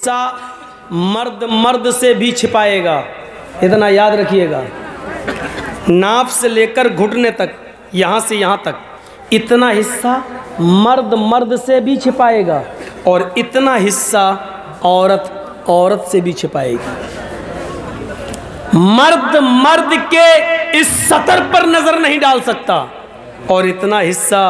हिस्सा मर्द मर्द से भी छिपाएगा, इतना याद रखिएगा। नाफ से लेकर घुटने तक, यहाँ से यहाँ तक, इतना हिस्सा मर्द मर्द से भी छिपाएगा और इतना हिस्सा औरत औरत से भी छिपाएगी। मर्द मर्द के इस सतर पर नजर नहीं डाल सकता और इतना हिस्सा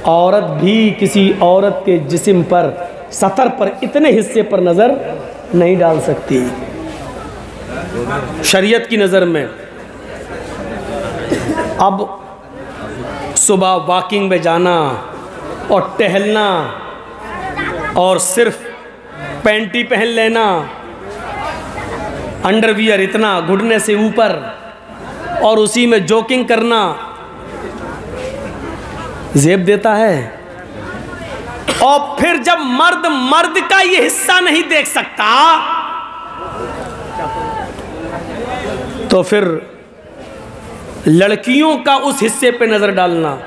औरत भी किसी औरत के जिस्म पर, सतर पर, इतने हिस्से पर नजर नहीं डाल सकती शरीयत की नज़र में। अब सुबह वॉकिंग में जाना और टहलना और सिर्फ पैंटी पहन लेना, अंडरवियर इतना घुटने से ऊपर और उसी में जॉगिंग करना जेब देता है। और फिर जब मर्द मर्द का ये हिस्सा नहीं देख सकता तो फिर लड़कियों का उस हिस्से पे नजर डालना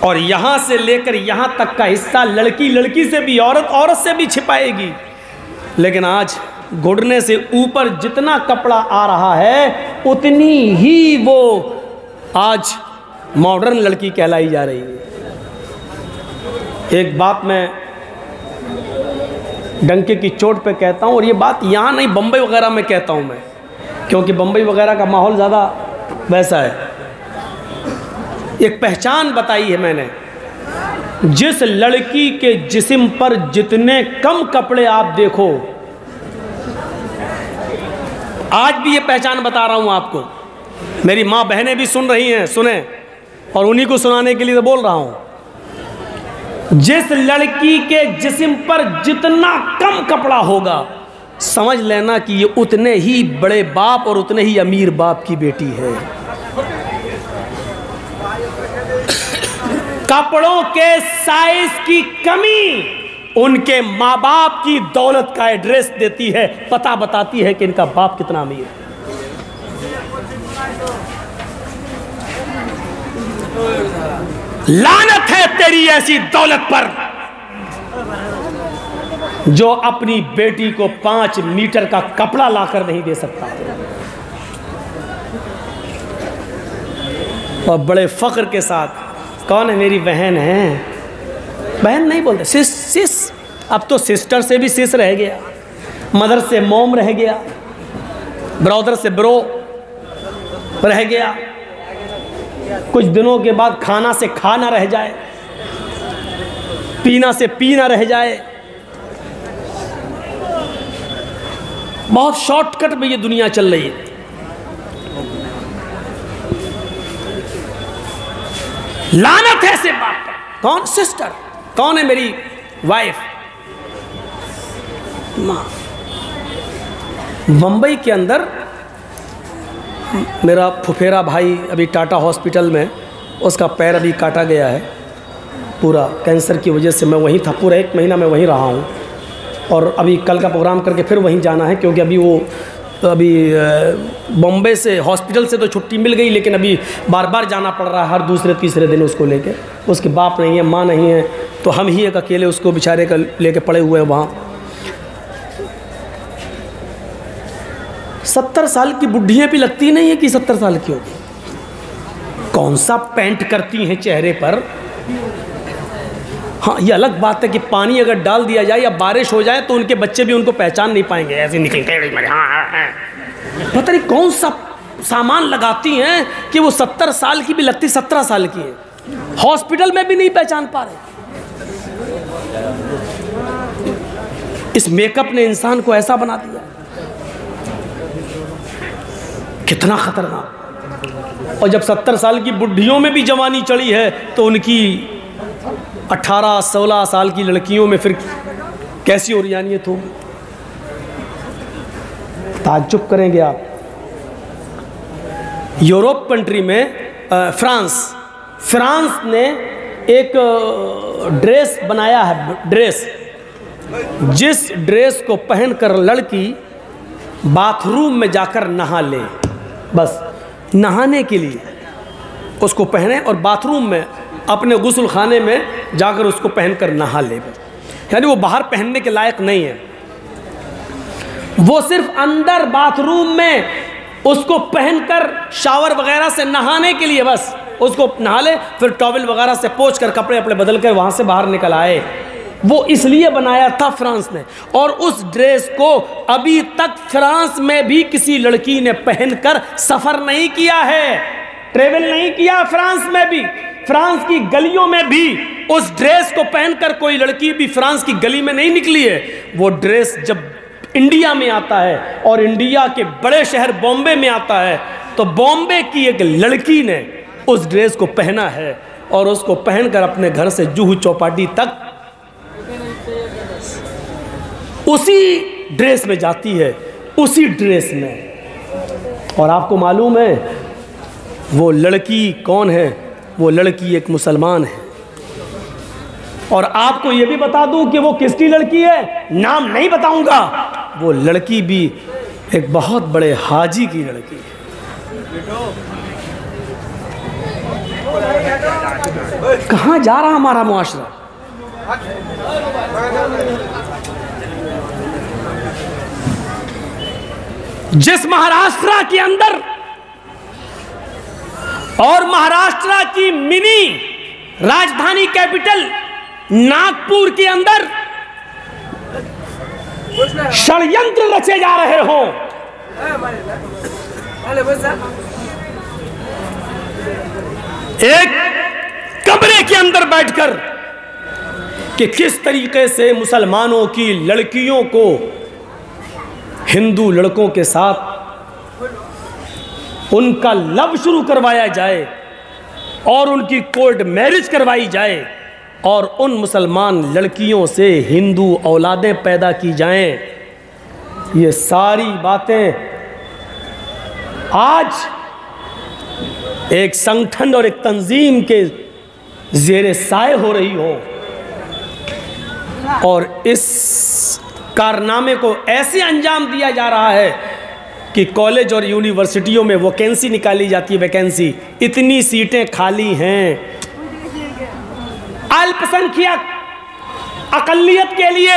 और यहां से लेकर यहां तक का हिस्सा लड़की लड़की से भी, औरत औरत से भी छिपाएगी। लेकिन आज घुटने से ऊपर जितना कपड़ा आ रहा है उतनी ही वो आज मॉडर्न लड़की कहलाई जा रही है। एक बात मैं डंके की चोट पे कहता हूँ, और ये बात यहाँ नहीं बम्बई वगैरह में कहता हूँ मैं, क्योंकि बम्बई वगैरह का माहौल ज़्यादा वैसा है। एक पहचान बताई है मैंने, जिस लड़की के जिस्म पर जितने कम कपड़े आप देखो, आज भी ये पहचान बता रहा हूँ आपको, मेरी माँ बहनें भी सुन रही हैं, सुने, और उन्हीं को सुनाने के लिए तो बोल रहा हूँ। जिस लड़की के जिस्म पर जितना कम कपड़ा होगा, समझ लेना कि ये उतने ही बड़े बाप और उतने ही अमीर बाप की बेटी है। कपड़ों के साइज की कमी उनके माँ बाप की दौलत का एड्रेस देती है, पता बताती है कि इनका बाप कितना अमीर है। लानत है तेरी ऐसी दौलत पर जो अपनी बेटी को 5 मीटर का कपड़ा लाकर नहीं दे सकता। और बड़े फख्र के साथ, कौन है? मेरी बहन है। बहन नहीं बोलते, सिस। अब तो सिस्टर से भी सिस रह गया, मदर से मोम रह गया, ब्रदर से ब्रो रह गया। कुछ दिनों के बाद खाना से खाना रह जाए, पीना से पीना रह जाए। बहुत शॉर्टकट में ये दुनिया चल रही है। लानत है ऐसे बाप पर। कौन? सिस्टर। कौन है? मेरी वाइफ, माँ। मुंबई के अंदर मेरा फुफेरा भाई अभी टाटा हॉस्पिटल में, उसका पैर अभी काटा गया है पूरा कैंसर की वजह से। मैं वहीं था, पूरा 1 महीना मैं वहीं रहा हूँ, और अभी कल का प्रोग्राम करके फिर वहीं जाना है, क्योंकि अभी बॉम्बे से हॉस्पिटल से तो छुट्टी मिल गई, लेकिन अभी बार बार जाना पड़ रहा है हर दूसरे तीसरे दिन उसको लेके। उसके बाप नहीं है, माँ नहीं है, तो हम ही एक अकेले उसको बेचारे का लेके पड़े हुए हैं वहाँ। 70 साल की बुढ़ियाँ भी लगती नहीं है कि 70 साल की होगी। कौन सा पेंट करती हैं चेहरे पर। हाँ, ये अलग बात है कि पानी अगर डाल दिया जाए या बारिश हो जाए तो उनके बच्चे भी उनको पहचान नहीं पाएंगे, ऐसे निकल के। हाँ, पता नहीं कौन सा सामान लगाती हैं कि वो 70 साल की भी लगती 17 साल की है। हॉस्पिटल में भी नहीं पहचान पा रहे। इस मेकअप ने इंसान को ऐसा बना दिया, कितना खतरनाक। और जब 70 साल की बुढ़ियों में भी जवानी चढ़ी है तो उनकी 18-16 साल की लड़कियों में फिर कैसी ओरियानियत होगी। ताज्जुब करेंगे आप। यूरोप कंट्री में फ्रांस ने एक ड्रेस बनाया है, जिस ड्रेस को पहनकर लड़की बाथरूम में जाकर नहा ले, बस नहाने के लिए उसको पहने और बाथरूम में अपने गुस्ल खाने में जाकर उसको पहनकर नहा ले। यानी वो बाहर पहनने के लायक नहीं है। वो सिर्फ अंदर बाथरूम में उसको पहनकर शावर वगैरह से नहाने के लिए, बस उसको नहा ले, फिर टॉवल वगैरह से पोंछ कर कपड़े अपने बदल कर वहाँ से बाहर निकल आए। वो इसलिए बनाया था फ्रांस ने, और उस ड्रेस को अभी तक फ्रांस में भी किसी लड़की ने पहनकर सफ़र नहीं किया है, ट्रेवल नहीं किया फ्रांस में भी। फ्रांस की गलियों में भी उस ड्रेस को पहनकर कोई लड़की भी फ्रांस की गली में नहीं निकली है। वो ड्रेस जब इंडिया में आता है और इंडिया के बड़े शहर बॉम्बे में आता है, तो बॉम्बे की एक लड़की ने उस ड्रेस को पहना है और उसको पहनकर अपने घर से जुहू चौपाटी तक उसी ड्रेस में जाती है, उसी ड्रेस में। और आपको मालूम है वो लड़की कौन है? वो लड़की एक मुसलमान है। और आपको ये भी बता दूं कि वो किसकी लड़की है, नाम नहीं बताऊंगा। वो लड़की भी एक बहुत बड़े हाजी की लड़की है। कहां जा रहा हमारा मुआशरा? जिस महाराष्ट्र के अंदर और महाराष्ट्र की मिनी राजधानी कैपिटल नागपुर के अंदर षड्यंत्र रचे जा रहे हो, एक कमरे के अंदर बैठकर, कि किस तरीके से मुसलमानों की लड़कियों को हिंदू लड़कों के साथ उनका लव शुरू करवाया जाए और उनकी कोर्ट मैरिज करवाई जाए और उन मुसलमान लड़कियों से हिंदू औलादें पैदा की जाएं। ये सारी बातें आज एक संगठन और एक तंजीम के ज़ेरे साए हो रही हो, और इस कारनामे को ऐसे अंजाम दिया जा रहा है कि कॉलेज और यूनिवर्सिटियों में वैकेंसी निकाली जाती है। वैकेंसी, इतनी सीटें खाली हैं अल्पसंख्यक अकलियत के लिए,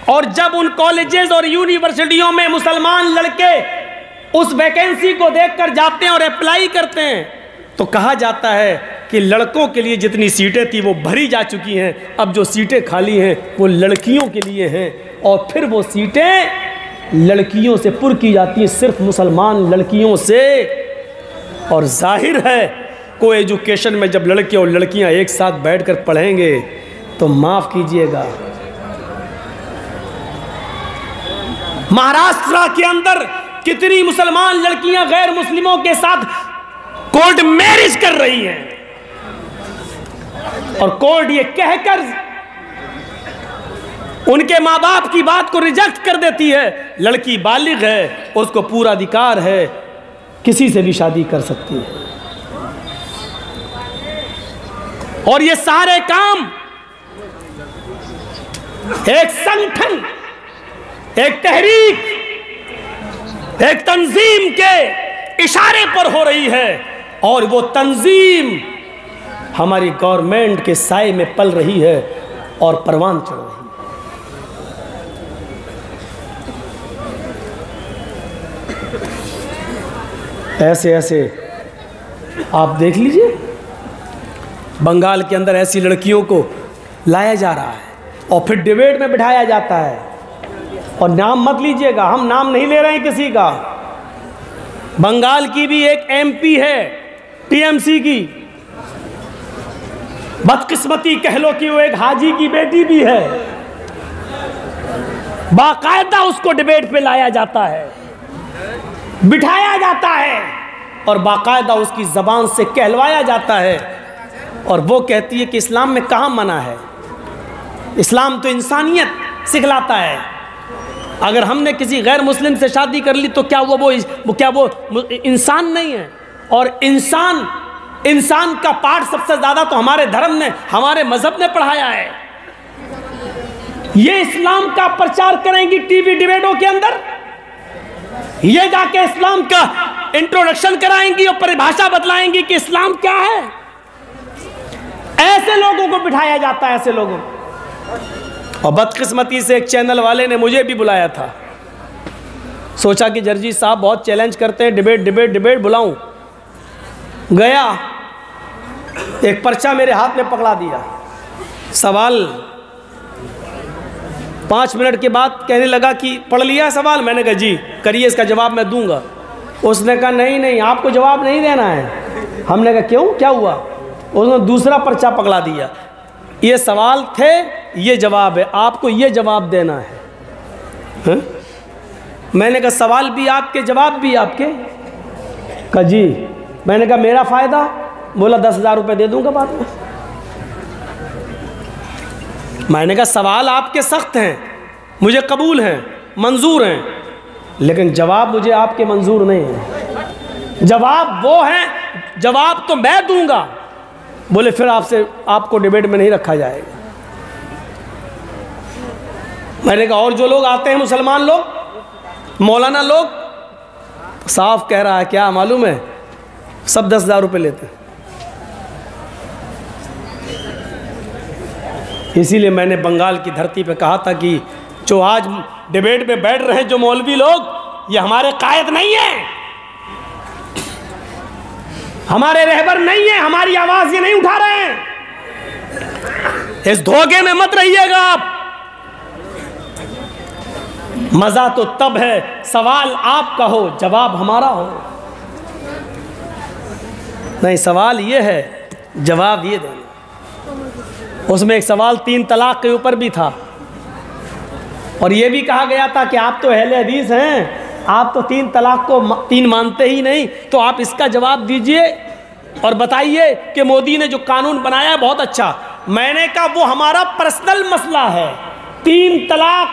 और जब उन कॉलेजेस और यूनिवर्सिटियों में मुसलमान लड़के उस वैकेंसी को देखकर जाते हैं और अप्लाई करते हैं, तो कहा जाता है कि लड़कों के लिए जितनी सीटें थी वो भरी जा चुकी हैं, अब जो सीटें खाली हैं वो लड़कियों के लिए हैं, और फिर वो सीटें लड़कियों से पुर की जाती हैं, सिर्फ मुसलमान लड़कियों से। और जाहिर है को एजुकेशन में जब लड़के और लड़कियां एक साथ बैठकर पढ़ेंगे तो माफ़ कीजिएगा, महाराष्ट्र के अंदर कितनी मुसलमान लड़कियां गैर मुस्लिमों के साथ कोर्ट मैरिज कर रही हैं, और कोर्ट ये कहकर उनके माँ बाप की बात को रिजेक्ट कर देती है, लड़की बालिग है, उसको पूरा अधिकार है, किसी से भी शादी कर सकती है। और ये सारे काम एक संगठन, एक तहरीक, एक तंजीम के इशारे पर हो रही है, और वो तंजीम हमारी गवर्नमेंट के साए में पल रही है और परवान चढ़ रही है। ऐसे ऐसे आप देख लीजिए, बंगाल के अंदर ऐसी लड़कियों को लाया जा रहा है और फिर डिबेट में बिठाया जाता है। और नाम मत लीजिएगा, हम नाम नहीं ले रहे हैं किसी का। बंगाल की भी एक एमपी है टीएमसी की, बदकिस्मती कह लो कि वो एक हाजी की बेटी भी है, बाकायदा उसको डिबेट पे लाया जाता है, बिठाया जाता है, और बाकायदा उसकी ज़बान से कहलवाया जाता है, और वो कहती है कि इस्लाम में कहाँ मना है, इस्लाम तो इंसानियत सिखलाता है। अगर हमने किसी गैर मुस्लिम से शादी कर ली तो क्या वो इंसान नहीं है? और इंसान का पाठ सबसे ज़्यादा तो हमारे धर्म ने, हमारे मजहब ने पढ़ाया है। ये इस्लाम का प्रचार करेंगी टीवी डिबेटों के अंदर, ये जाके इस्लाम का इंट्रोडक्शन कराएंगी और परिभाषा बदलाएंगी कि इस्लाम क्या है। ऐसे लोगों को बिठाया जाता है, ऐसे लोगों, और बदकिस्मती से एक चैनल वाले ने मुझे भी बुलाया था। सोचा कि जर्जी साहब बहुत चैलेंज करते हैं, डिबेट डिबेट डिबेट, बुलाऊं। गया, एक पर्चा मेरे हाथ में पकड़ा दिया, सवाल 5 मिनट के बाद कहने लगा कि पढ़ लिया सवाल। मैंने कहा जी करिए, इसका जवाब मैं दूंगा। उसने कहा नहीं नहीं, आपको जवाब नहीं देना है। हमने कहा क्यों, क्या हुआ? उसने दूसरा पर्चा पकड़ा दिया, ये सवाल थे, ये जवाब है, आपको ये जवाब देना है। हा? मैंने कहा सवाल भी आपके, जवाब भी आपके? कहा जी। मैंने कहा मेरा फ़ायदा? बोला 10,000 रुपये दे दूंगा बाद में। मैंने कहा सवाल आपके सख्त हैं, मुझे कबूल हैं, मंजूर हैं, लेकिन जवाब मुझे आपके मंजूर नहीं है। जवाब वो है, जवाब तो मैं दूंगा। बोले फिर आपको डिबेट में नहीं रखा जाएगा। मैंने कहा और जो लोग आते हैं, मुसलमान लोग, मौलाना लोग, साफ कह रहा है, क्या मालूम है, सब 10,000 रुपये लेते हैं। इसीलिए मैंने बंगाल की धरती पे कहा था कि जो आज डिबेट में बैठ रहे हैं जो मौलवी लोग, ये हमारे कायद नहीं है, हमारे रहबर नहीं है, हमारी आवाज ये नहीं उठा रहे हैं। इस धोखे में मत रहिएगा आप। मजा तो तब है सवाल आपका हो, जवाब हमारा हो। नहीं, सवाल ये है, जवाब ये देना। उसमें एक सवाल 3 तलाक के ऊपर भी था, और ये भी कहा गया था कि आप तो अहले हदीस हैं, आप तो 3 तलाक को 3 मानते ही नहीं, तो आप इसका जवाब दीजिए और बताइए कि मोदी ने जो कानून बनाया है बहुत अच्छा। मैंने कहा वो हमारा पर्सनल मसला है, 3 तलाक